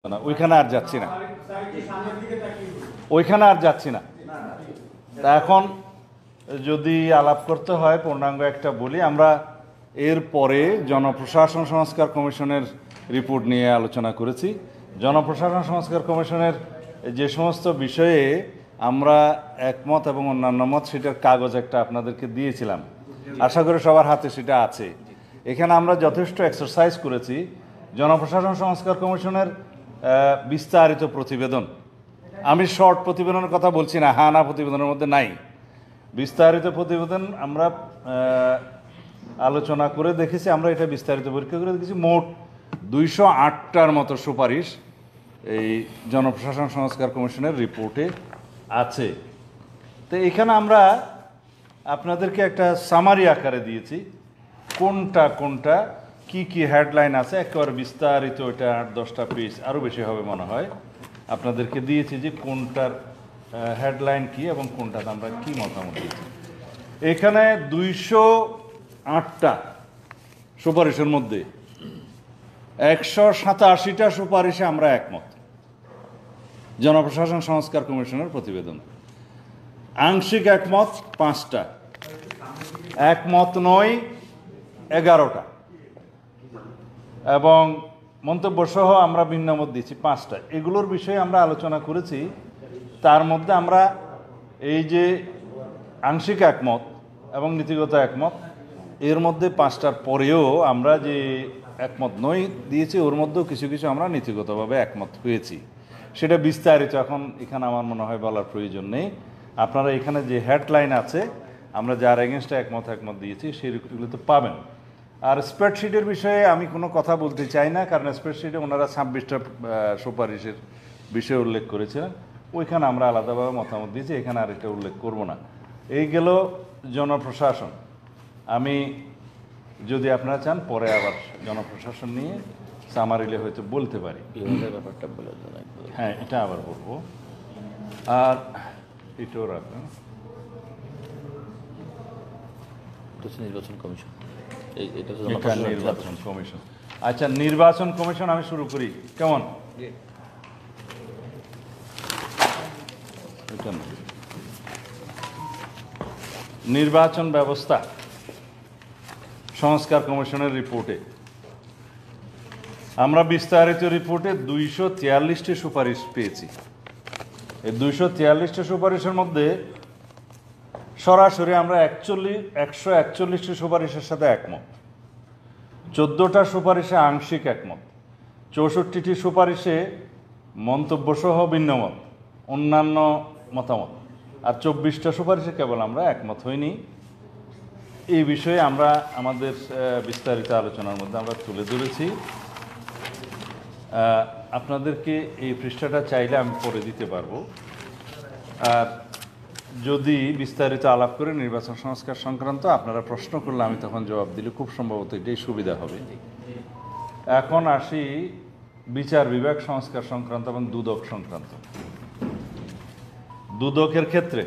না, ওইখানে আর যাচ্ছি না, ওইখানে আর যাচ্ছি না। তা এখন যদি আলাপ করতে হয় পূর্ণাঙ্গ একটা বলি, আমরা এর পরে জনপ্রশাসন সংস্কার কমিশনের রিপোর্ট নিয়ে আলোচনা করেছি। জনপ্রশাসন সংস্কার কমিশনের যে সমস্ত বিষয়ে আমরা একমত এবং অন্যান্য মত, সেটার কাগজ একটা আপনাদেরকে দিয়েছিলাম, আশা করি সবার হাতে সেটা আছে। এখানে আমরা যথেষ্ট এক্সারসাইজ করেছি। জনপ্রশাসন সংস্কার কমিশনের বিস্তারিত প্রতিবেদন, আমি শর্ট প্রতিবেদনের কথা বলছি না, না প্রতিবেদনের মধ্যে নাই, বিস্তারিত প্রতিবেদন আমরা আলোচনা করে দেখেছি। আমরা এটা বিস্তারিত পরীক্ষা করে দেখেছি। মোট 208টার মতো সুপারিশ এই জনপ্রশাসন সংস্কার কমিশনের রিপোর্টে আছে। তো এখানে আমরা আপনাদেরকে একটা সামারি আকারে দিয়েছি, কোনটা কোনটা কি কি হেডলাইন আছে, একেবারে বিস্তারিত, এটা 8-10টা পেজ, আরও বেশি হবে মনে হয়, আপনাদেরকে দিয়েছি যে কোনটার হেডলাইন কি এবং কোনটাতে আমরা কি মতামত দিয়েছি। এখানে 208টা সুপারিশের মধ্যে 187টা সুপারিশে আমরা একমত। জনপ্রশাসন সংস্কার কমিশনের প্রতিবেদন আংশিক একমত 5টা, একমত নয় 11টা, এবং মন্তব্য সহ আমরা ভিন্নমত দিয়েছি 5টা। এগুলোর বিষয়ে আমরা আলোচনা করেছি। তার মধ্যে আমরা এই যে আংশিক একমত এবং নীতিগত একমত, এর মধ্যে 5টার পরেও আমরা যে একমত নই দিয়েছি, ওর মধ্যেও কিছু কিছু আমরা নীতিগতভাবে একমত হয়েছি। সেটা বিস্তারিত এখন এখানে আমার মনে হয় বলার প্রয়োজন নেই। আপনারা এখানে যে হেডলাইন আছে, আমরা যার এগেনস্টে একমত দিয়েছি সেগুলো তো পাবেন। আর স্প্রেডশিটের বিষয়ে আমি কোনো কথা বলতে চাই না, কারণ স্প্রেডশিটে ওনারা 26টা সুপারিশের বিষয়ে উল্লেখ করেছিলেন, ওইখানে আমরা আলাদাভাবে মতামত দিয়েছি, এখানে আর এটা উল্লেখ করব না। এই গেল জনপ্রশাসন। আমি যদি আপনারা চান পরে আবার জনপ্রশাসন নিয়ে সামারিলে হয়তো বলতে পারি, ব্যাপারটা বলে দেন। হ্যাঁ, এটা আবার বলবো। আর এটাও রাখবেন, নির্বাচন কমিশন, নির্বাচন কমিশন। আচ্ছা, নির্বাচন কমিশন আমি শুরু করি, কেমন? নির্বাচন ব্যবস্থা সংস্কার কমিশনের রিপোর্টে আমরা বিস্তারিত রিপোর্টে 243টি সুপারিশ পেয়েছি। এই 243টি সুপারিশের মধ্যে সরাসরি আমরা 141টি সুপারিশের সাথে একমত, 14টা সুপারিশে আংশিক একমত, 64টি সুপারিশে মন্তব্যসহ ভিন্নমত, অন্যান্য মতামত, আর 24টা সুপারিশে কেবল আমরা একমত হইনি। এই বিষয়ে আমরা আমাদের বিস্তারিত আলোচনার মধ্যে আমরা তুলে ধরেছি। আপনাদেরকে এই পৃষ্ঠাটা চাইলে আমি পড়ে দিতে পারবো, আর যদি বিস্তারিত আলাপ করে নির্বাচন সংস্কার সংক্রান্ত আপনারা প্রশ্ন করলে আমি তখন জবাব দিলে খুব সম্ভবত এটাই সুবিধা হবে। এখন আসি বিচার বিভাগ সংস্কার সংক্রান্ত এবং দুদক সংক্রান্ত। দুদকের ক্ষেত্রে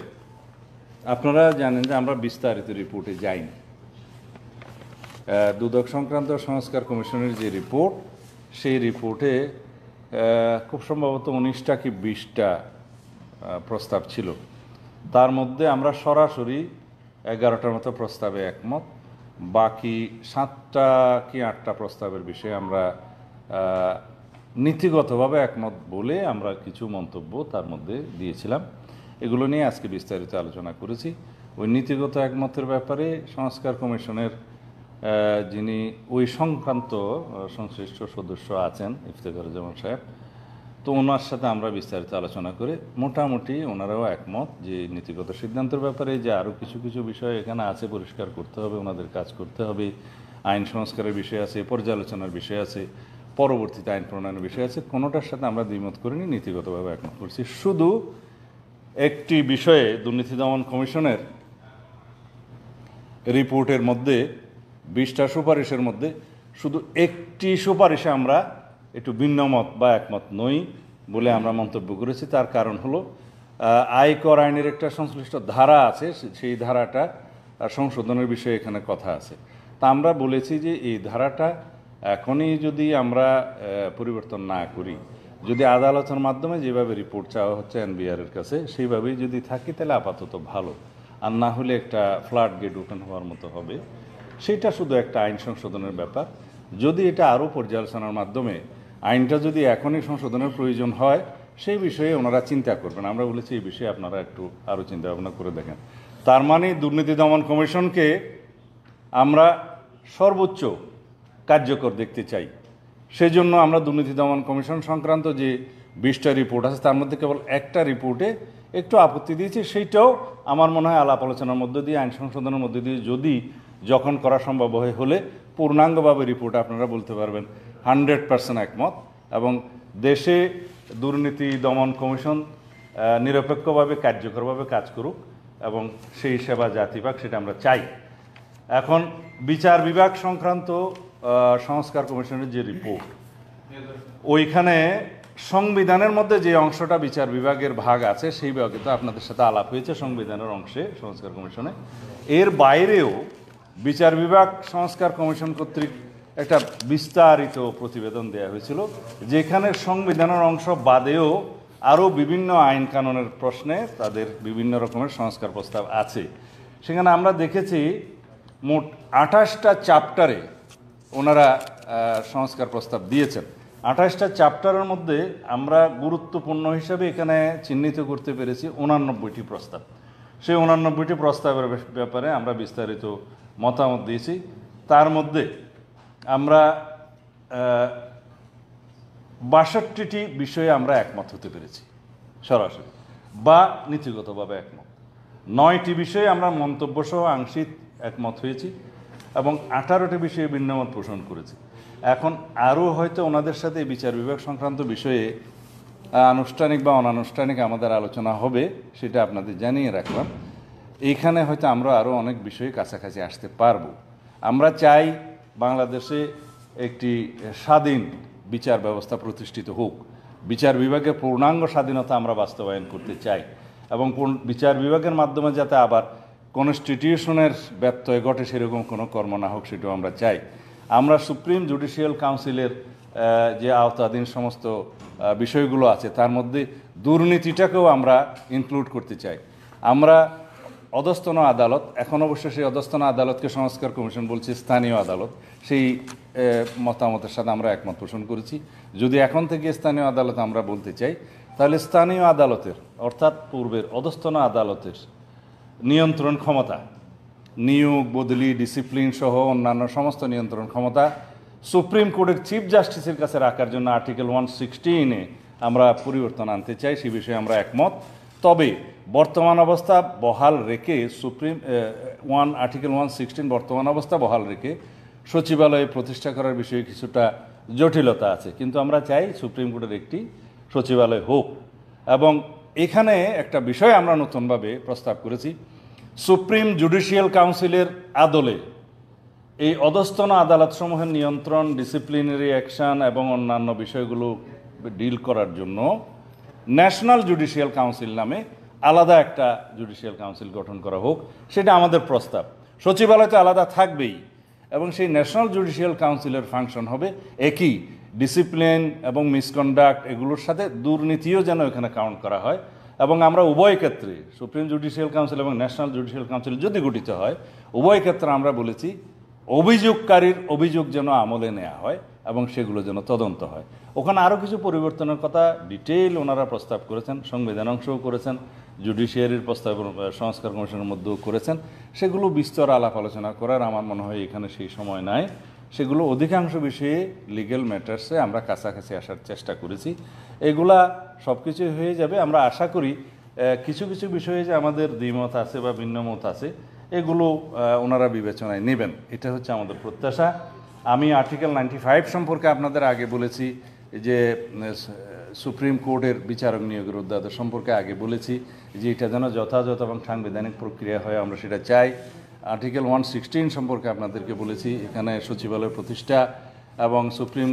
আপনারা জানেন যে আমরা বিস্তারিত রিপোর্টে যাইনি। দুদক সংক্রান্ত সংস্কার কমিশনের যে রিপোর্ট, সেই রিপোর্টে খুব সম্ভবত 19টা কি 20টা প্রস্তাব ছিল। তার মধ্যে আমরা সরাসরি 11টার মতো প্রস্তাবে একমত, বাকি 7টা কি 8টা প্রস্তাবের বিষয়ে আমরা নীতিগতভাবে একমত বলে আমরা কিছু মন্তব্য তার মধ্যে দিয়েছিলাম। এগুলো নিয়ে আজকে বিস্তারিত আলোচনা করেছি। ওই নীতিগত একমতের ব্যাপারে সংস্কার কমিশনের যিনি ওই সংক্রান্ত সংশ্লিষ্ট সদস্য আছেন, ইফতেখারুজ্জামান সাহেব, তো ওনার সাথে আমরা বিস্তারিত আলোচনা করে মোটামুটি ওনারাও একমত যে নীতিগত সিদ্ধান্তের ব্যাপারে যে আরও কিছু কিছু বিষয় এখানে আছে, পরিষ্কার করতে হবে, ওনাদের কাজ করতে হবে, আইন সংস্কারের বিষয় আছে, পর্যালোচনার বিষয় আছে, পরবর্তীতে আইন প্রণয়নের বিষয় আছে, কোনোটার সাথে আমরা দ্বিমত করিনি, নীতিগতভাবে একমত করছি। শুধু একটি বিষয়ে দুর্নীতি দমন কমিশনের রিপোর্টের মধ্যে 20টা সুপারিশের মধ্যে শুধু একটি সুপারিশে আমরা একটু ভিন্নমত বা একমত নই বলে আমরা মন্তব্য করেছি। তার কারণ হলো আয়কর আইনের একটা সংশ্লিষ্ট ধারা আছে, সেই ধারাটা সংশোধনের বিষয়ে এখানে কথা আছে। তা আমরা বলেছি যে এই ধারাটা এখনই যদি আমরা পরিবর্তন না করি, যদি আদালতের মাধ্যমে যেভাবে রিপোর্ট চাওয়া হচ্ছে এনবিআরের কাছে সেইভাবেই যদি থাকি তাহলে আপাতত ভালো, আর না হলে একটা ফ্লাড গেট ওপেন হওয়ার মতো হবে। সেটা শুধু একটা আইন সংশোধনের ব্যাপার। যদি এটা আরও পর্যালোচনার মাধ্যমে আইনটা যদি এখনই সংশোধনের প্রয়োজন হয় সেই বিষয়ে ওনারা চিন্তা করবেন। আমরা বলেছি এই বিষয়ে আপনারা একটু আরও চিন্তা ভাবনা করে দেখেন। তার মানে দুর্নীতি দমন কমিশনকে আমরা সর্বোচ্চ কার্যকর দেখতে চাই। সেজন্য আমরা দুর্নীতি দমন কমিশন সংক্রান্ত যে 20টা রিপোর্ট আছে তার মধ্যে কেবল একটা রিপোর্টে একটু আপত্তি দিয়েছি। সেইটাও আমার মনে হয় আলাপ আলোচনার মধ্যে দিয়ে, আইন সংশোধনের মধ্যে দিয়ে যদি যখন করা সম্ভব হলে পূর্ণাঙ্গভাবে রিপোর্ট আপনারা বলতে পারবেন 100% একমত, এবং দেশে দুর্নীতি দমন কমিশন নিরপেক্ষভাবে কার্যকরভাবে কাজ করুক এবং সেই সেবা জাতি পাক, সেটা আমরা চাই। এখন বিচার বিভাগ সংক্রান্ত সংস্কার কমিশনের যে রিপোর্ট, ওইখানে সংবিধানের মধ্যে যে অংশটা বিচার বিভাগের ভাগ আছে সেই ভাগে তো আপনাদের সাথে আলাপ হয়েছে সংবিধানের অংশে সংস্কার কমিশনে। এর বাইরেও বিচার বিভাগ সংস্কার কমিশন কর্তৃক একটা বিস্তারিত প্রতিবেদন দেওয়া হয়েছিল, যেখানে সংবিধানের অংশ বাদেও আরও বিভিন্ন আইন কানুনের প্রশ্নে তাদের বিভিন্ন রকমের সংস্কার প্রস্তাব আছে। সেখানে আমরা দেখেছি মোট 28টা চ্যাপ্টারে ওনারা সংস্কার প্রস্তাব দিয়েছেন। 28টা চ্যাপ্টারের মধ্যে আমরা গুরুত্বপূর্ণ হিসাবে এখানে চিহ্নিত করতে পেরেছি 89টি প্রস্তাব। সেই 89টি প্রস্তাবের ব্যাপারে আমরা বিস্তারিত মতামত দিয়েছি। তার মধ্যে আমরা 62টি বিষয়ে আমরা একমত হতে পেরেছি সরাসরি বা নীতিগতভাবে একমত। 9টি বিষয়ে আমরা মন্তব্য সহ আংশিক একমত হয়েছি এবং 18টি বিষয়ে ভিন্নমত পোষণ করেছি। এখন আরও হয়তো ওনাদের সাথে বিচার বিভাগ সংক্রান্ত বিষয়ে আনুষ্ঠানিক বা অনানুষ্ঠানিক আমাদের আলোচনা হবে, সেটা আপনাদের জানিয়ে রাখলাম। এইখানে হয়তো আমরা আরও অনেক বিষয়ে কাছাকাছি আসতে পারবো। আমরা চাই বাংলাদেশে একটি স্বাধীন বিচার ব্যবস্থা প্রতিষ্ঠিত হোক। বিচার বিভাগের পূর্ণাঙ্গ স্বাধীনতা আমরা বাস্তবায়ন করতে চাই এবং বিচার বিভাগের মাধ্যমে যাতে আবার কনস্টিটিউশনের ব্যত্যয় ঘটে সেরকম কোনো কর্ম না হোক, সেটাও আমরা চাই। আমরা সুপ্রিম জুডিশিয়াল কাউন্সিলের যে আওতাধীন সমস্ত বিষয়গুলো আছে তার মধ্যে দুর্নীতিটাকেও আমরা ইনক্লুড করতে চাই। আমরা অধস্তন আদালত, এখন অবশ্য সেই অধস্তন আদালতকে সংস্কার কমিশন বলছে স্থানীয় আদালত, সেই মতামতের সাথে আমরা একমত পোষণ করেছি। যদি এখন থেকে স্থানীয় আদালত আমরা বলতে চাই, তাহলে স্থানীয় আদালতের অর্থাৎ পূর্বের অধস্তন আদালতের নিয়ন্ত্রণ ক্ষমতা, নিয়োগ, বদলি, ডিসিপ্লিন সহ অন্যান্য সমস্ত নিয়ন্ত্রণ ক্ষমতা সুপ্রিম কোর্টের চিফ জাস্টিসের কাছে রাখার জন্য আর্টিকেল 116-এ আমরা পরিবর্তন আনতে চাই। সে বিষয়ে আমরা একমত। তবে বর্তমান অবস্থা বহাল রেখে আর্টিকেল 116 বর্তমান অবস্থা বহাল রেখে সচিবালয় প্রতিষ্ঠা করার বিষয়ে কিছুটা জটিলতা আছে, কিন্তু আমরা চাই সুপ্রিম কোর্টের একটি সচিবালয় হোক। এবং এখানে একটা বিষয় আমরা নতুনভাবে প্রস্তাব করেছি, সুপ্রিম জুডিশিয়াল কাউন্সিলের আদলে এই অধস্তন আদালতসমূহের নিয়ন্ত্রণ, ডিসিপ্লিনারি অ্যাকশন এবং অন্যান্য বিষয়গুলো ডিল করার জন্য ন্যাশনাল জুডিশিয়াল কাউন্সিল নামে আলাদা একটা জুডিশিয়াল কাউন্সিল গঠন করা হোক। সেটা আমাদের প্রস্তাব। সচিবালয় তো আলাদা থাকবেই এবং সেই ন্যাশনাল জুডিশিয়াল কাউন্সিলের ফাংশন হবে একই, ডিসিপ্লিন এবং মিসকন্ডাক্ট এগুলোর সাথে দুর্নীতিও যেন এখানে কাউন্ট করা হয়। এবং আমরা উভয় ক্ষেত্রে সুপ্রিম জুডিশিয়াল কাউন্সিল এবং ন্যাশনাল জুডিশিয়াল কাউন্সিল যদি গঠিত হয়, উভয় ক্ষেত্রে আমরা বলেছি অভিযোগকারীর অভিযোগ যেন আমলে নেওয়া হয় এবং সেগুলো যেন তদন্ত হয়। ওখানে আরও কিছু পরিবর্তনের কথা ডিটেইল ওনারা প্রস্তাব করেছেন, সংবিধান অংশও করেছেন, জুডিশিয়ারির প্রস্তাব সংস্কার কমিশনের মধ্যেও করেছেন। সেগুলো বিস্তর আলাপ আলোচনা করার আমার মনে হয় এখানে সেই সময় নাই। সেগুলো অধিকাংশ বিষয়ে লিগ্যাল ম্যাটার্সে আমরা কাছাকাছি আসার চেষ্টা করেছি। এগুলা সব কিছুই হয়ে যাবে। আমরা আশা করি কিছু কিছু বিষয়ে যে আমাদের দ্বিমত আছে বা ভিন্নমত আছে এগুলো ওনারা বিবেচনায় নেবেন, এটা হচ্ছে আমাদের প্রত্যাশা। আমি আর্টিকেল 95 সম্পর্কে আপনাদের আগে বলেছি, যে সুপ্রিম কোর্টের বিচারক নিয়োগের অধ্যাদেশ সম্পর্কে আগে বলেছি যে এটা যেন যথাযথ এবং সাংবিধানিক প্রক্রিয়া হয়, আমরা সেটা চাই। আর্টিকেল 116 সম্পর্কে আপনাদেরকে বলেছি, এখানে সচিবালয় প্রতিষ্ঠা এবং সুপ্রিম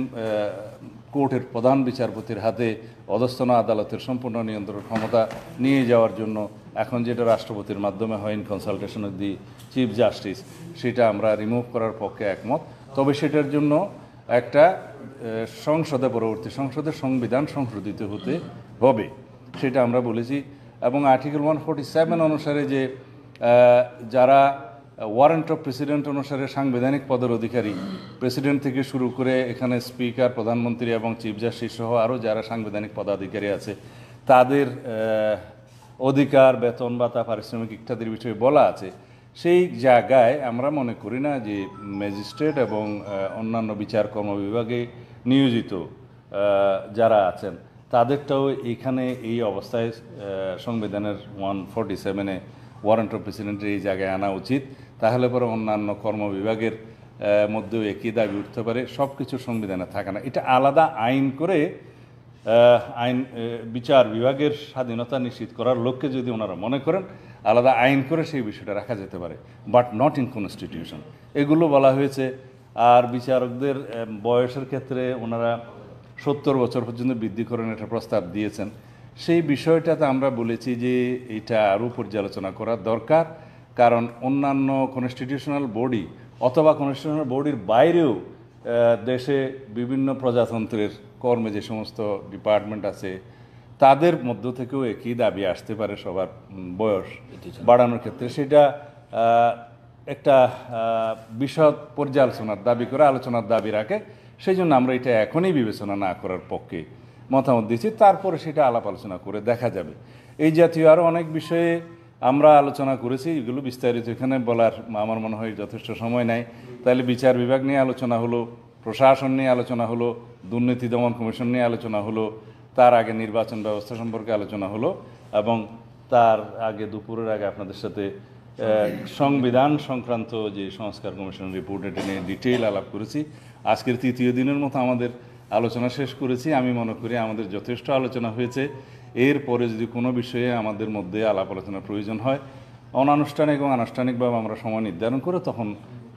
কোর্টের প্রধান বিচারপতির হাতে অধস্তন আদালতের সম্পূর্ণ নিয়ন্ত্রণ ক্ষমতা নিয়ে যাওয়ার জন্য এখন যেটা রাষ্ট্রপতির মাধ্যমে হয় in consultation of the chief justice, সেটা আমরা রিমুভ করার পক্ষে একমত। তবে সেটার জন্য একটা পরবর্তী সংসদে সংবিধান সংশোধিত হতে হবে, সেটা আমরা বলেছি। এবং আর্টিকেল 147 অনুসারে যে যারা ওয়ারেন্ট অফ প্রেসিডেন্ট অনুসারে সাংবিধানিক পদের অধিকারী, প্রেসিডেন্ট থেকে শুরু করে এখানে স্পিকার, প্রধানমন্ত্রী এবং চিফ জাস্টিস সহ আরও যারা সাংবিধানিক পদাধিকারী আছে, তাদের অধিকার, বেতন ভাতা, পারিশ্রমিক ইত্যাদির বিষয়ে বলা আছে। সেই জায়গায় আমরা মনে করি না যে ম্যাজিস্ট্রেট এবং অন্যান্য বিচার কর্মবিভাগে নিয়োজিত যারা আছেন তাদেরটাও এখানে এই অবস্থায় সংবিধানের 147-এ ওয়ারেন্ট অফ প্রেসিডেন্টের এই জায়গায় আনা উচিত। তাহলে পরে অন্যান্য কর্মবিভাগের মধ্যেও একই দাবি উঠতে পারে। সব কিছু সংবিধানে থাকে না, এটা আলাদা আইন করে বিচার বিভাগের স্বাধীনতা নিশ্চিত করার লক্ষ্যে যদি ওনারা মনে করেন আলাদা আইন করে সেই বিষয়টা রাখা যেতে পারে, বাট নট ইন কনস্টিটিউশন। এগুলো বলা হয়েছে। আর বিচারকদের বয়সের ক্ষেত্রে ওনারা 70 বছর পর্যন্ত বৃদ্ধি করেন একটা প্রস্তাব দিয়েছেন। সেই বিষয়টাতে আমরা বলেছি যে এটা আরও পর্যালোচনা করা দরকার, কারণ অন্যান্য কনস্টিটিউশনাল বডি অথবা কনস্টিটিউশনাল বডির বাইরেও দেশে বিভিন্ন প্রজাতন্ত্রের কর্মে যে সমস্ত ডিপার্টমেন্ট আছে তাদের মধ্য থেকেও একই দাবি আসতে পারে সবার বয়স বাড়ানোর ক্ষেত্রে। সেটা একটা বিশদ পর্যালোচনার দাবি করে আলোচনার দাবি রাখে। সেই জন্য আমরা এটা এখনই বিবেচনা না করার পক্ষে মতামত দিয়েছি। তারপরে সেটা আলাপ আলোচনা করে দেখা যাবে। এই জাতীয় আরও অনেক বিষয়ে আমরা আলোচনা করেছি, এগুলো বিস্তারিত এখানে বলার আমার মনে হয় যথেষ্ট সময় নাই। তাহলে বিচার বিভাগ নিয়ে আলোচনা হলো, প্রশাসন নিয়ে আলোচনা হলো, দুর্নীতি দমন কমিশন নিয়ে আলোচনা হলো, তার আগে নির্বাচন ব্যবস্থা সম্পর্কে আলোচনা হলো, এবং তার আগে দুপুরের আগে আপনাদের সাথে সংবিধান সংক্রান্ত যে সংস্কার কমিশন রিপোর্ট এটা নিয়ে ডিটেইল আলাপ করেছি। আজকের তৃতীয় দিনের মতো আমাদের আলোচনা শেষ করেছি। আমি মনে করি আমাদের যথেষ্ট আলোচনা হয়েছে। এরপরে যদি কোনো বিষয়ে আমাদের মধ্যে আলাপ আলোচনার প্রয়োজন হয় অনানুষ্ঠানিক এবং আনুষ্ঠানিকভাবে আমরা সময় নির্ধারণ করে তখন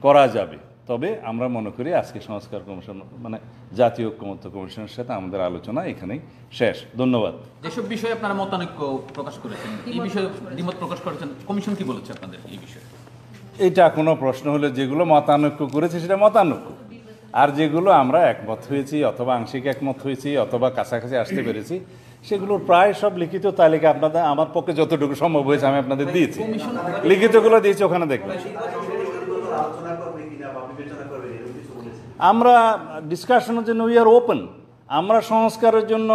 করা যাবে। তবে আমরা মনে করি আজকে সংস্কার কমিশন মানে জাতীয় ঐক্যমত্য কমিশনের সাথে আমাদের আলোচনা এখানেই শেষ। ধন্যবাদ। যেসব বিষয়ে আপনারা মতানৈক্য প্রকাশ করেছেন, এই বিষয়ে দ্বিমত প্রকাশ করেছেন, কমিশন কি বলেছে আপনাদের এই বিষয়ে? এটা কোনো প্রশ্ন হলে যেগুলো মতানৈক্য করেছে সেটা মতানৈক্য, আর যেগুলো আমরা একমত হয়েছি অথবা আংশিক একমত হয়েছি অথবা কাছাকাছি আসতে পেরেছি সেগুলোর প্রায় সব লিখিত তালিকা আপনাদের আমার পক্ষে যতটুকু সম্ভব হয়েছে আমি আপনাদের দিয়েছি। লিখিতগুলো দিয়েছি, ওখানে দেখবেন। আমরা ডিসকাশনের জন্য উই আর ওপেন। আমরা সংস্কারের জন্য,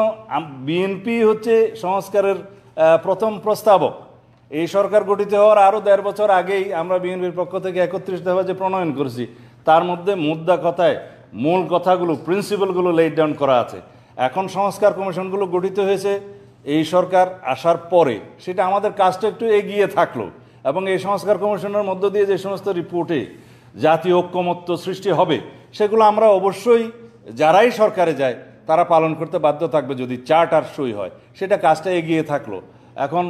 বিএনপি হচ্ছে সংস্কারের প্রথম প্রস্তাবক। এই সরকার গঠিত হওয়ার আরও 1.5 বছর আগেই আমরা বিএনপির পক্ষ থেকে 31 দফা যে প্রণয়ন করেছি তার মধ্যে মুদ্রা কথায় মূল কথাগুলো, প্রিন্সিপালগুলো লেট ডাউন করা আছে। এখন সংস্কার কমিশনগুলো গঠিত হয়েছে এই সরকার আসার পরে, সেটা আমাদের কাজটা একটু এগিয়ে থাকলো, এবং এই সংস্কার কমিশনের মধ্য দিয়ে যে সমস্ত রিপোর্টে জাতীয় ঐক্যমত্য সৃষ্টি হবে সেগুলো আমরা অবশ্যই যারাই সরকারে যায় তারা পালন করতে বাধ্য থাকবে যদি চার্টার সই হয়। সেটা কাজটা এগিয়ে থাকলো। এখন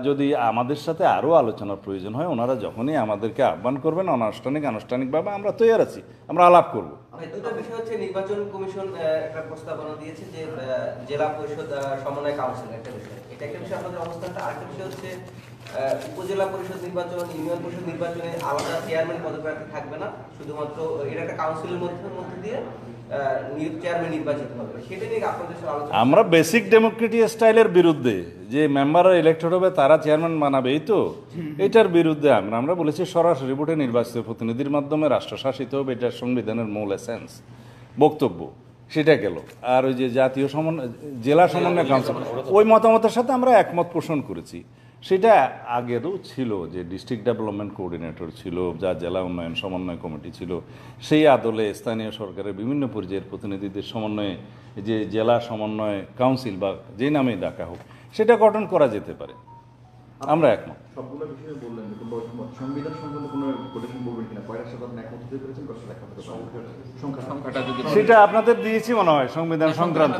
যদি আমাদের সাথে আরও আলোচনার প্রয়োজন হয় ওনারা যখনই আমাদেরকে আহ্বান করবেন আনুষ্ঠানিকভাবে আমরা তৈরি আছি, আমরা আলাপ করব। দুটো বিষয় হচ্ছে নির্বাচন কমিশন একটা প্রস্তাবনা দিয়েছে যে জেলা পরিষদ সমন্বয় কাউন্সিল একটা বিষয়, এটা একটা বিষয় আপনাদের অবস্থানটা। আরেকটা বিষয় হচ্ছে উপজেলা পরিষদ নির্বাচন, ইউনিয়ন পরিষদ নির্বাচনে আলাদা চেয়ারম্যান পদপ্রার্থী থাকবে না, শুধুমাত্র এটা একটা কাউন্সিলের মধ্যে দিয়ে চেয়ারম্যান নির্বাচিত হবে। সেটা নিয়ে আপনাদের সাথে আলোচনা। আমরা বেসিক ডেমোক্রেটিক স্টাইলের বিরুদ্ধে, যে মেম্বাররা ইলেক্টেড হবে তারা চেয়ারম্যান বানাবে, এই তো এটার বিরুদ্ধে আমরা বলেছি সরাসরি ভোটে নির্বাচিত প্রতিনিধির মাধ্যমে রাষ্ট্রশাসিত হবে, এটা সংবিধানের মূল এসেন্স বক্তব্য। সেটা গেল। আর ওই যে জাতীয় জেলা সমন্বয় কাউন্সিল, ওই মতামতের সাথে আমরা একমত পোষণ করেছি। সেটা আগেরও ছিল যে ডিস্ট্রিক্ট ডেভেলপমেন্ট কোঅর্ডিনেটর ছিল, যা জেলা উন্নয়ন সমন্বয় কমিটি ছিল, সেই আদলে স্থানীয় সরকারের বিভিন্ন পর্যায়ের প্রতিনিধিদের সমন্বয়ে যে জেলা সমন্বয় কাউন্সিল বা যে নামেই ডাকা হোক সেটা গঠন করা যেতে পারে। আমরা একমত। সবগুলো বিষয়ে বললেন সংবিধান সংক্রান্ত কোনো কোটেশন বলবেন কিনা, কয়টার সাথে আপনি একমত হতে পেরেছেন, কয়টার একমত হতে সংখ্যাটা যদি সেটা আপনাদের দিয়েছি মনে হয় সংবিধান সংক্রান্ত,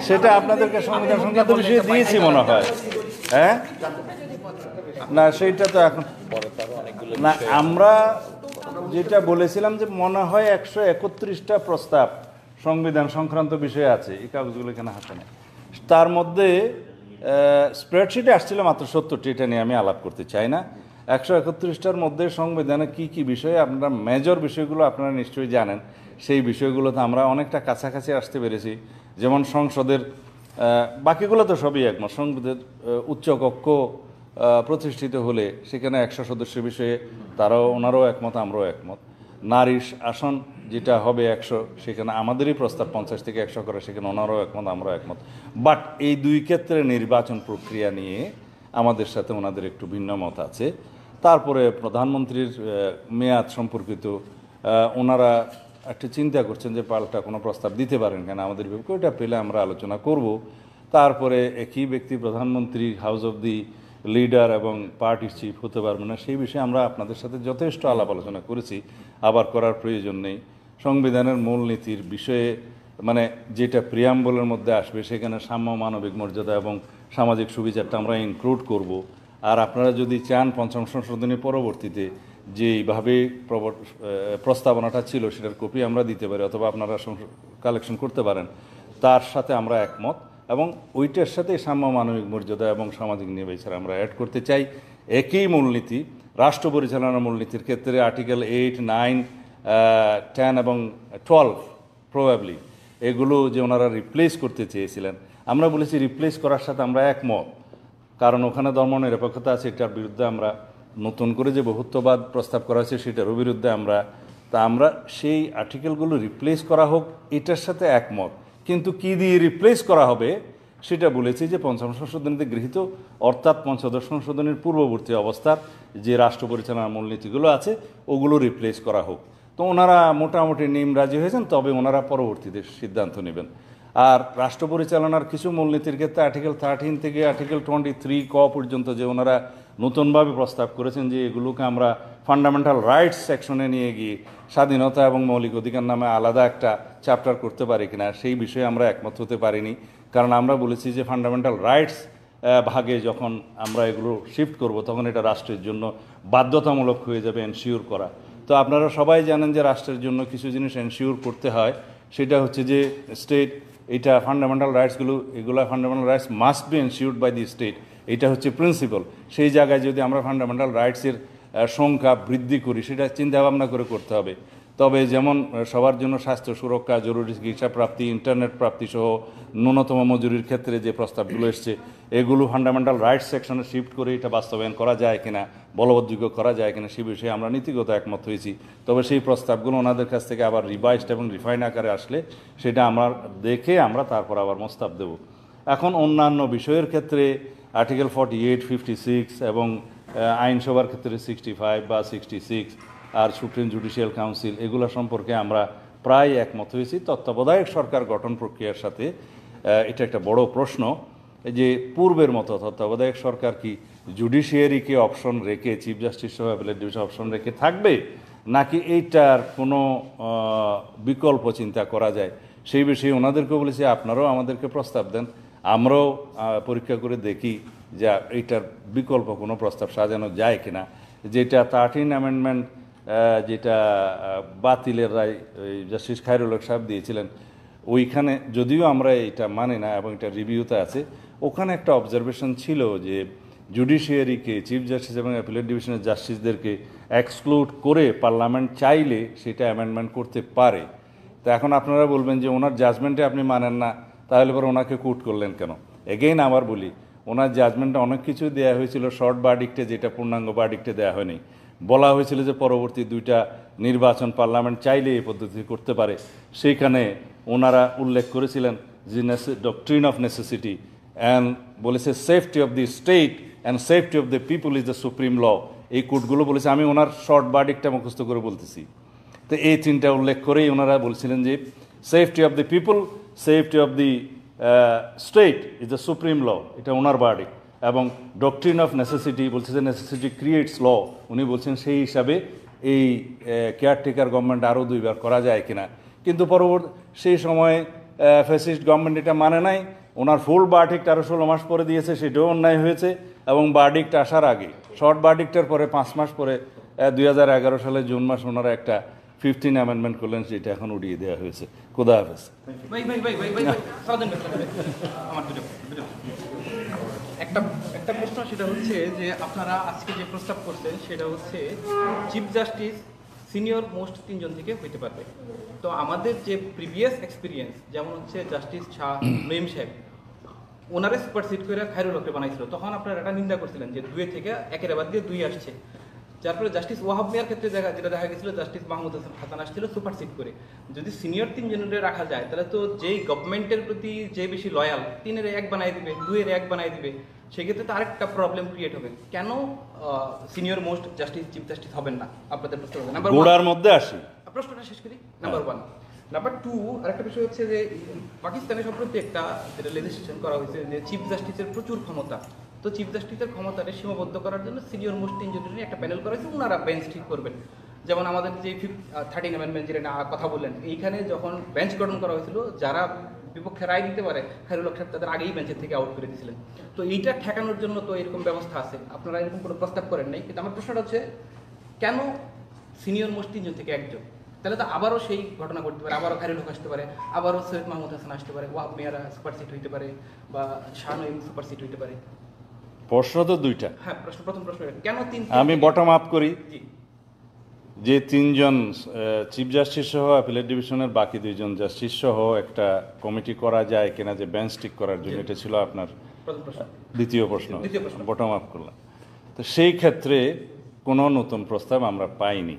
সেটা আপনাদেরকে সংবিধান সংক্রান্ত বিষয়ে দিয়েছি মনে হয়। হ্যাঁ না, সেইটা তো এখন না, আমরা যেটা বলেছিলাম যে মনে হয় 131টা প্রস্তাব সংবিধান সংক্রান্ত বিষয়ে আছে, এই কাগজগুলো এখানে হাতে নেই। তার মধ্যে স্প্রেডশিটে আসছিল মাত্র 70টি, এটা নিয়ে আমি আলাপ করতে চাই না। 131টার মধ্যে সংবিধানে কি কি বিষয়ে আপনারা মেজর বিষয়গুলো আপনারা নিশ্চয়ই জানেন, সেই বিষয়গুলোতে আমরা অনেকটা কাছাকাছি আসতে পেরেছি। যেমন সংসদের বাকিগুলো তো সবই একমত, সংসদের উচ্চকক্ষ প্রতিষ্ঠিত হলে সেখানে 100 সদস্য বিষয়ে ওনারাও একমত, আমরাও একমত। নারী আসন যেটা হবে 100, সেখানে আমাদেরই প্রস্তাব 50 থেকে 100 করে, সেখানে ওনারাও একমত, আমরাও একমত। বাট এই দুই ক্ষেত্রে নির্বাচন প্রক্রিয়া নিয়ে আমাদের সাথে ওনাদের একটু ভিন্ন মত আছে। তারপরে প্রধানমন্ত্রীর মেয়াদ সম্পর্কিত ওনারা একটু চিন্তা করছেন যে পাল্টা কোনো প্রস্তাব দিতে পারেন কেন আমাদের বিপক্ষে, ওইটা পেলে আমরা আলোচনা করব। তারপরে একই ব্যক্তি প্রধানমন্ত্রী, হাউস অফ দি লিডার এবং পার্টির চিফ হতে পারবে না, সেই বিষয়ে আমরা আপনাদের সাথে যথেষ্ট আলাপ আলোচনা করেছি, আবার করার প্রয়োজন নেই। সংবিধানের মূলনীতির বিষয়ে মানে যেটা প্রিয়াম্বলের মধ্যে আসবে সেখানে সাম্য, মানবিক মর্যাদা এবং সামাজিক সুবিচারটা আমরা ইনক্লুড করব। আর আপনারা যদি চান পঞ্চম সংশোধনী পরবর্তীতে যেইভাবে প্রস্তাবনাটা ছিল সেটার কপি আমরা দিতে পারি, অথবা আপনারা কালেকশন করতে পারেন, তার সাথে আমরা একমত। এবং ওইটার সাথে সাম্য, মানবিক মর্যাদা এবং সামাজিক নির্বিচার আমরা অ্যাড করতে চাই। একই মূলনীতি রাষ্ট্র পরিচালনার মূলনীতির ক্ষেত্রে আর্টিকেল 8, 9, 10 এবং 12 প্রবাবলি এগুলো যে ওনারা রিপ্লেস করতে চেয়েছিলেন, আমরা বলেছি রিপ্লেস করার সাথে আমরা একমত, কারণ ওখানে ধর্মনিরপেক্ষতা আছে, এটার বিরুদ্ধে আমরা। নতুন করে যে বহুত্ববাদ প্রস্তাব করা হয়েছে সেটারও বিরুদ্ধে আমরা। আমরা সেই আর্টিকেলগুলো রিপ্লেস করা হোক, এটার সাথে একমত। কিন্তু কি দিয়ে রিপ্লেস করা হবে সেটা বলেছি যে পঞ্চম সংশোধনীতে গৃহীত, অর্থাৎ পঞ্চদশ সংশোধনীর পূর্ববর্তী অবস্থার যে রাষ্ট্র পরিচালনার মূলনীতিগুলো আছে ওগুলো রিপ্লেস করা হোক। তো ওনারা মোটামুটি রাজি হয়েছেন, তবে ওনারা পরবর্তীতে সিদ্ধান্ত নেবেন। আর রাষ্ট্র পরিচালনার কিছু মূলনীতির ক্ষেত্রে আর্টিকেল 13 থেকে আর্টিকেল 23 ক পর্যন্ত যে ওনারা নতুনভাবে প্রস্তাব করেছেন যে এগুলোকে আমরা ফান্ডামেন্টাল রাইটস সেকশনে নিয়ে গিয়ে স্বাধীনতা এবং মৌলিক অধিকার নামে আলাদা একটা চ্যাপ্টার করতে পারি কিনা, সেই বিষয়ে আমরা একমত হতে পারিনি। কারণ আমরা বলেছি যে ফান্ডামেন্টাল রাইটস ভাগে যখন আমরা এগুলো শিফট করব তখন এটা রাষ্ট্রের জন্য বাধ্যতামূলক হয়ে যাবে এনশিওর করা। তো আপনারা সবাই জানেন যে রাষ্ট্রের জন্য কিছু জিনিস এনশিওর করতে হয়, সেটা হচ্ছে যে স্টেট এটা ফান্ডামেন্টাল রাইটসগুলো, এগুলো fundamental rights must be ensured by the state, এটা হচ্ছে প্রিন্সিপাল। সেই জায়গায় যদি আমরা ফান্ডামেন্টাল রাইটসের সংখ্যা বৃদ্ধি করি সেটা চিন্তাভাবনা করে করতে হবে। তবে যেমন সবার জন্য স্বাস্থ্য সুরক্ষা, জরুরি চিকিৎসা প্রাপ্তি, ইন্টারনেট প্রাপ্তি সহ ন্যূনতম মজুরির ক্ষেত্রে যে প্রস্তাবগুলো এসছে এগুলো ফান্ডামেন্টাল রাইটস সেকশনে শিফট করে এটা বাস্তবায়ন করা যায় কিনা, বলবৎযোগ্য করা যায় কিনা, সে বিষয়ে আমরা নীতিগত একমত হয়েছি। তবে সেই প্রস্তাবগুলো ওনাদের কাছ থেকে আবার রিভাইজড এবং রিফাইন আকারে আসলে সেটা আমরা দেখে আমরা তারপর আবার প্রস্তাব দেব। এখন অন্যান্য বিষয়ের ক্ষেত্রে আর্টিকেল 48, 56 এবং আইনসভার ক্ষেত্রে 65 বা 66 আর সুপ্রিম জুডিশিয়াল কাউন্সিল, এগুলো সম্পর্কে আমরা প্রায় একমত হয়েছি। তত্ত্বাবধায়ক সরকার গঠন প্রক্রিয়ার সাথে এটা একটা বড় প্রশ্ন যে পূর্বের মতো তত্ত্বাবধায়ক সরকার কি জুডিশিয়ারিকে অপশন রেখে, চিফ জাস্টিস সহ অ্যাপেলেট ডিভিশন অপশন রেখে থাকবে, নাকি এইটার কোনো বিকল্প চিন্তা করা যায়, সেই বিষয়ে ওনাদেরকে বলেছি আপনারাও আমাদেরকে প্রস্তাব দেন, আমরাও পরীক্ষা করে দেখি যে এইটার বিকল্প কোনো প্রস্তাব সাজানো যায় কিনা। যেটা 13 অ্যামেন্ডমেন্ট যেটা বাতিলের রায় জাস্টিস খায়রুল হক সাহেব দিয়েছিলেন, ওইখানে যদিও আমরা এটা মানি না এবং এটা রিভিউতে আছে, ওখানে একটা অবজারভেশন ছিল যে জুডিশিয়ারিকে, চিফ জাস্টিস এবং অ্যাপিলেট ডিভিশনের জাস্টিসদেরকে এক্সক্লুড করে পার্লামেন্ট চাইলে সেটা অ্যামেন্ডমেন্ট করতে পারে। তো এখন আপনারা বলবেন যে ওনার জাজমেন্টে আপনি মানেন না, তাহলে পরে ওনাকে কোর্ট করলেন কেন? এগেইন আবার বলি, ওনার জাজমেন্টে অনেক কিছু দেওয়া হয়েছিল শর্ট বার্ডিক্টে, যেটা পূর্ণাঙ্গ বার্ডিক্টে দেওয়া হয়নি। বলা হয়েছিল যে পরবর্তী 2টা নির্বাচন পার্লামেন্ট চাইলে এই পদ্ধতি করতে পারে। সেইখানে ওনারা উল্লেখ করেছিলেন যে ডক্ট্রিন অফ নেসেসিটি অ্যান্ড বলেছে safety of the state and safety of the people is the supreme law. এই কোর্টগুলো বলেছে, আমি ওনার শর্ট বার্ডিক্টটা মুখস্থ করে বলতেছি। তো এই 3টা উল্লেখ করেই ওনারা বলছিলেন যে safety of the people, safety of the state is the supreme law, এটা ওনার বার্ডিক্ট। এবং ডক্ট্রিন অফ নেসেসিটি বলছে যে নেসেসিটি ক্রিয়েটস ল, উনি বলছেন সেই হিসাবে এই কেয়ারটেকার গভর্নমেন্ট আরও 2বার করা যায় কিনা। কিন্তু পরবর্তী সেই সময় ফ্যাসিস্ট গভর্নমেন্ট এটা মানে নাই, ওনার ফুল বার্ডিক্ট আরও 16 মাস পরে দিয়েছে, সেটাও অন্যায় হয়েছে। এবং বার্ডিক্ট আসার আগে, শর্ট বার্ডিক্টের পরে 5 মাস পরে 2011 সালে জুন মাস ওনারা একটা 15 অ্যামেন্ডমেন্ট করলেন, সেটা এখন উড়িয়ে দেওয়া হয়েছে। খোদা হাফেজ। একটা প্রশ্ন সেটা হচ্ছে যে আপনারা আজকে যে প্রস্তাব করছেন সেটা হচ্ছে চিফ জাস্টিস সিনিয়র মোস্ট 3 জন থেকে হইতে পারবে। তো আমাদের যে প্রিভিয়াস এক্সপিরিয়েন্স, যেমন হচ্ছে জাস্টিস শাহ নঈম সাহেব, ওনারে সুপারসিড করে খায়রুল হককে বানাইছিল, তখন আপনারা এটা নিন্দা করছিলেন যে 2 থেকে 1-এর বাদ দিয়ে 2 আসছে। যার ফলে জাস্টিস ওয়াহাব মিয়ার ক্ষেত্রে যেটা দেখা গেছিল, জাস্টিস মাহমুদ হাসান আসছিল সুপারসিড করে। যদি সিনিয়র 3 জনের রাখা যায় তাহলে তো যেই গভর্নমেন্টের প্রতি যে বেশি লয়াল, 3-এর 1 বানাই দিবে, 2-এর 1 বানাই দিবে, সেক্ষেত্রে তো আরেকটা প্রবলেম ক্রিয়েট হবে। কেন senior most justice chief justice হবেন না আপনাদের প্রশ্ন? নাম্বার গোড়ার মধ্যে আসি, প্রশ্নটা শেষ করি। নাম্বার 1। নাম্বার 2, আরেকটা বিষয় হচ্ছে যে পাকিস্তানে সম্প্রতি একটা যেটা লেজিসলেশন করা হয়েছে যে চিফ জাস্টিসের প্রচুর ক্ষমতা, তো চিফ জাস্টিসের ক্ষমতাকে সীমাবদ্ধ করার জন্য সিনিয়র মোস্ট 3 জনের একটা প্যানেল করা হয়েছে, ওনারা বেঞ্চ ঠিক করবেন। যেমন আমাদের যে 13 অ্যামেন্ডমেন্ট যেটা কথা বললেন, এইখানে যখন বেঞ্চ গঠন করা হয়েছিল, যারা বিপক্ষে রায় দিতে পারে খায়রুল হক সাহেব তাদের আগেই বেঞ্চের থেকে আউট করে দিয়েছিলেন। তো এইটা ঠেকানোর জন্য তো এরকম ব্যবস্থা আছে, আপনারা এরকম কোনো প্রস্তাব করেন নাই। কিন্তু আমার প্রশ্নটা হচ্ছে কেন সিনিয়র মোস্ট 3 জন থেকে 1 জন? তাহলে তো আবারও সেই ঘটনা ঘটতে পারে, আবারও খায়রুল হক আসতে পারে, আবারও সৈয়দ মাহমুদ হাসান আসতে পারে, ওয়াহাব মিয়ারা সুপারসিট হইতে পারে, বা শাহ নঈম সুপারসিট হইতে পারে। প্রশ্ন তো 2টা। হ্যাঁ, প্রথম প্রশ্ন কেন 3? আমি বটম আপ করি, জি, যে 3 জন চিফ জাস্টিস সহ অ্যাপিলেট ডিভিশনের বাকি 2 জন জাস্টিস সহ একটা কমিটি করা যায় কিনা যে বেঞ্চ ঠিক করার জন্য, এটা ছিল আপনার প্রথম প্রশ্ন। দ্বিতীয় প্রশ্ন। দ্বিতীয় প্রশ্ন। বটম আপ করলাম। তো সেই ক্ষেত্রে কোনো নতুন প্রস্তাব আমরা পাইনি।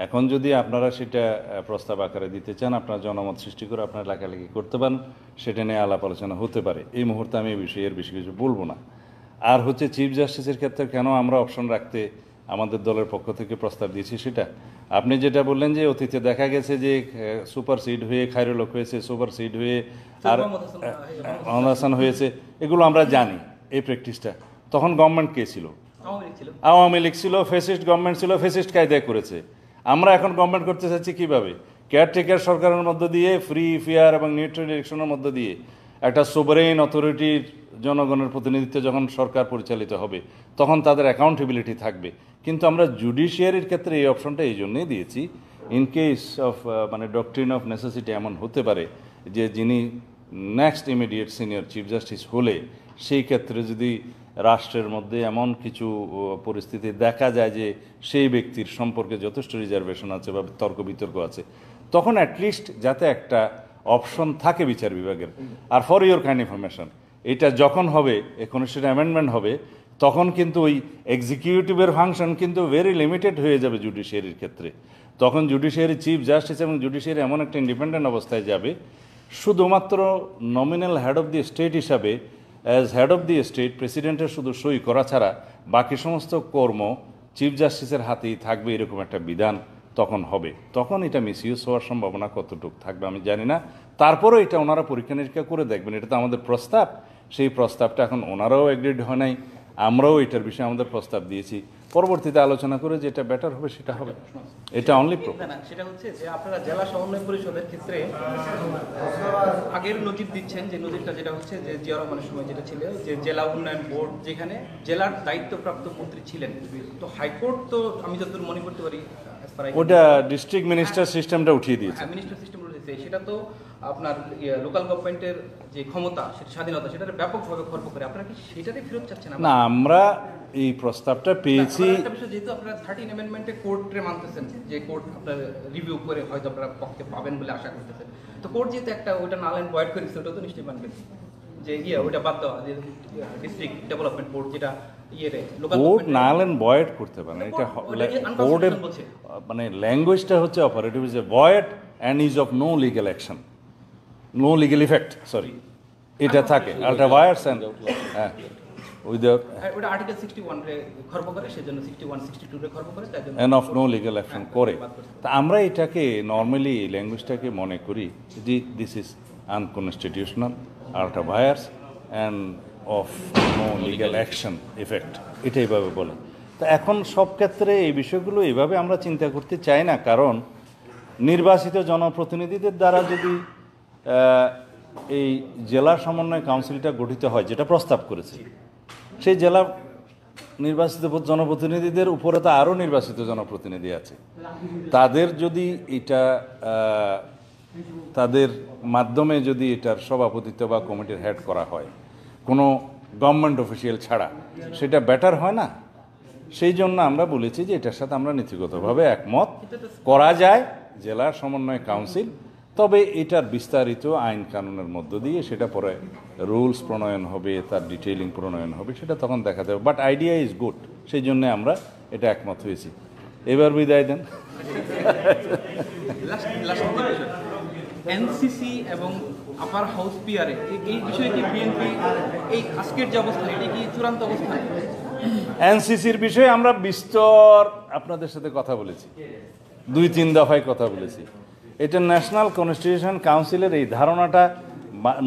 এখন যদি আপনারা সেটা প্রস্তাব আকারে দিতে চান, আপনারা জনমত সৃষ্টি করে আপনারা লেখালেখি করতে পারেন, সেটা নিয়ে আলাপ আলোচনা হতে পারে। এই মুহূর্তে আমি এই বিষয়ে বেশি কিছু বলবো না। আর হচ্ছে চিফ জাস্টিসের ক্ষেত্রে কেন আমরা অপশন রাখতে আমাদের দলের পক্ষ থেকে প্রস্তাব দিয়েছি, সেটা আপনি যেটা বললেন যে অতীতে দেখা গেছে যে সুপারসিড হয়ে খায়রুল হক হয়েছে, সুপারসিড হয়ে আর মোহাম্মদ হাসান হয়েছে, এগুলো আমরা জানি। এই প্র্যাকটিসটা তখন গভর্নমেন্ট কে ছিল? আওয়ামী লীগ ছিল, ফ্যাসিস্ট গভর্নমেন্ট ছিল, ফ্যাসিস্ট কায়দায় করেছে। আমরা এখন গভর্নমেন্ট করতে চাচ্ছি কিভাবে? কেয়ারটেকার সরকারের মধ্য দিয়ে, ফ্রি ফেয়ার এবং নিউট্রাল ইলেকশনের মধ্য দিয়ে একটা সোভারেইন অথরিটির জনগণের প্রতিনিধিত্বে যখন সরকার পরিচালিত হবে, তখন তাদের অ্যাকাউন্টেবিলিটি থাকবে। কিন্তু আমরা জুডিশিয়ারির ক্ষেত্রে এই অপশনটা এই জন্যই দিয়েছি, ইন কেস অফ মানে ডক্ট্রিন অফ নেসেসিটি এমন হতে পারে যে যিনি next immediate senior chief justice হলে, সেই ক্ষেত্রে যদি রাষ্ট্রের মধ্যে এমন কিছু পরিস্থিতি দেখা যায় যে সেই ব্যক্তির সম্পর্কে যথেষ্ট রিজার্ভেশন আছে বা তর্ক বিতর্ক আছে, তখন অ্যাটলিস্ট যাতে একটা অপশন থাকে বিচার বিভাগের। আর ফর ইউর কাইন্ড ইনফরমেশন, এটা যখন হবে, 21 অ্যামেন্ডমেন্ট হবে, তখন কিন্তু ওই এক্সিকিউটিভের ফাংশন কিন্তু ভেরি লিমিটেড হয়ে যাবে জুডিশিয়ারির ক্ষেত্রে। তখন জুডিশিয়ারি চিফ জাস্টিস এবং জুডিশিয়ারি এমন একটা ইন্ডিপেন্ডেন্ট অবস্থায় যাবে, শুধুমাত্র nominal head of the state হিসাবে, as head of the state প্রেসিডেন্টের শুধু সই করা ছাড়া বাকি সমস্ত কর্ম চিফ জাস্টিসের হাতেই থাকবে, এরকম একটা বিধান তখন হবে। তখন এটা মিসইউজ হওয়ার সম্ভাবনা কতটুকু থাকবে আমি জানি না। তারপরেও এটা ওনারা পরীক্ষা নিরীক্ষা করে দেখবেন। এটা তো আমাদের প্রস্তাব, সেই প্রস্তাবটা এখন ওনারাও এগ্রিড হয় নাই, আমরাও এটার বিষয়ে আমাদের প্রস্তাব দিয়েছি। পরবর্তীতে আলোচনা করে যেটা বেটার হবে সেটা হবে। এটা অনলি না, সেটা হচ্ছে যে আপনারা জেলা সমন্বয় পরিষদের ক্ষেত্রে আগের নজির দিচ্ছেন, যে নজিরটা যেটা হচ্ছে যে জিয়া রহমানের সময় যেটা ছিল যে জেলা উন্নয়ন বোর্ড, যেখানে জেলার দায়িত্বপ্রাপ্ত মন্ত্রী ছিলেন। তো হাইকোর্ট তো আমি যতদূর মনে করতে পারি ওটা ডিস্ট্রিক্ট মিনিস্টার সিস্টেমটা উঠিয়ে দিয়েছে। মিনিস্টার সিস্টেম রয়েছে, সেটা তো আপনার লোকাল গভর্নমেন্টের যে ক্ষমতা, সেটা স্বাধীনতা, সেটা ব্যাপকভাবে খর্ব করে। আপনারা কি সেটাতে ফেরত চাচ্ছেন? না, আমরা এই প্রস্তাবটা পেয়েছি। একটা বিষয়, যেহেতু আপনারা 13 অ্যামেন্ডমেন্টে কোর্টে মানতেছেন যে কোর্ট আপনার রিভিউ করে হয়তো আপনারা পক্ষে পাবেন বলে আশা করতেছেন, তো কোর্ট যেহেতু একটা ওটা নাল অ্যান্ড ভয়েড করেছে, ওটা তো নিশ্চয়ই মানবেন যে ওটা বাদ দেওয়া, যে ডিস্ট্রিক্ট ডেভেলপমেন্ট বোর্ড যেটা কোর্ট নাল অ্যান্ড ভয়েড করতে পারে না। এটা কোর্টের মানে ল্যাঙ্গুয়েজটা হচ্ছে operative, is a void and is of no legal action, no legal effect, sorry, এটা থাকে আল্ট্রা ভায়ার্স অ্যান্ড হ্যাঁ উইদাউট ওটা আর্টিকেল 61 রে খর্ব করে, সেজন্য 61 62 রে খর্ব করে, তাই জন্য and of no legal action করে। তা আমরা এটাকে নর্মালি ল্যাঙ্গুয়েজটাকে মনে করি যে this is unconstitutional, ultra vires and of no legal action effect, এটা এইভাবে বলে। তা এখন সব ক্ষেত্রে এই বিষয়গুলো এইভাবে আমরা চিন্তা করতে চাই না, কারণ নির্বাচিত জনপ্রতিনিধিদের দ্বারা যদি এই জেলা সমন্বয় কাউন্সিলটা গঠিত হয়, যেটা প্রস্তাব করেছে, সেই জেলা নির্বাচিত জনপ্রতিনিধিদের উপরে তো আরও নির্বাচিত জনপ্রতিনিধি আছে, তাদের যদি এটা তাদের মাধ্যমে যদি এটার সভাপতিত্ব বা কমিটির হেড করা হয়, কোনো গভর্নমেন্ট অফিসিয়াল ছাড়া, সেটা বেটার হয় না? সেই জন্য আমরা বলেছি যে এটার সাথে আমরা নীতিগতভাবে একমত করা যায় জেলা সমন্বয় কাউন্সিল, তবে এটার বিস্তারিত আইন কানুনের মধ্য দিয়ে সেটা পরে রুলস প্রণয়ন হবে, তার ডিটেইলিং প্রণয়ন হবে, সেটা তখন দেখা যাবে। বাট আইডিয়া ইজ গুড, সেই জন্য আমরা এটা একমত হয়েছি। এবার বিদায় দেন। এনসিসি এবং আপার হাউস পিয়ারে এই বিষয়ে কি বিএনপি এই আজকের যে অবস্থান, এটি কি চূড়ান্ত অবস্থান? এনসিসির বিষয়ে আমরা বিস্তর আপনাদের সাথে কথা বলেছি, 2-3 দফায় কথা বলেছি। এটা ন্যাশনাল কনস্টিটিউশন কাউন্সিলের এই ধারণাটা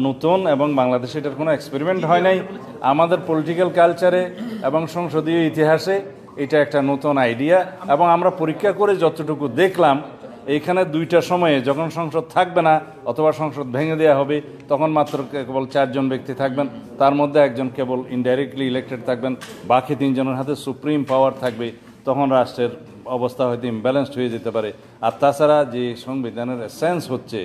নতুন এবং বাংলাদেশে এটার কোনো এক্সপেরিমেন্ট হয় নাই। আমাদের পলিটিক্যাল কালচারে এবং সংসদীয় ইতিহাসে এটা একটা নতুন আইডিয়া, এবং আমরা পরীক্ষা করে যতটুকু দেখলাম, এইখানে 2টা সময়ে যখন সংসদ থাকবে না অথবা সংসদ ভেঙে দেওয়া হবে, তখন মাত্র কেবল 4 জন ব্যক্তি থাকবেন, তার মধ্যে একজন কেবল ইনডাইরেক্টলি ইলেক্টেড থাকবেন, বাকি 3 জনের হাতে সুপ্রিম পাওয়ার থাকবে। তখন রাষ্ট্রের অবস্থা হয়তো ইমব্যালেন্সড হয়ে যেতে পারে। আর তাছাড়া যে সংবিধানের সেন্স হচ্ছে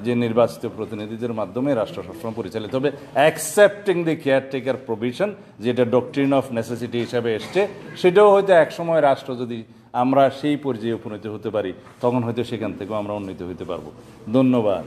যে নির্বাচিত প্রতিনিধিদের মাধ্যমে রাষ্ট্র সবসময় পরিচালিত হবে, অ্যাকসেপ্টিং দি কেয়ারটেকার প্রভিশন, যেটা ডক্ট্রিন অফ নেসেসিটি হিসাবে এসছে, সেটাও হয়তো একসময় রাষ্ট্র যদি আমরা সেই পর্যায়ে উপনীত হতে পারি, তখন হয়তো সেখান থেকেও আমরা উন্নীত হতে পারবো। ধন্যবাদ।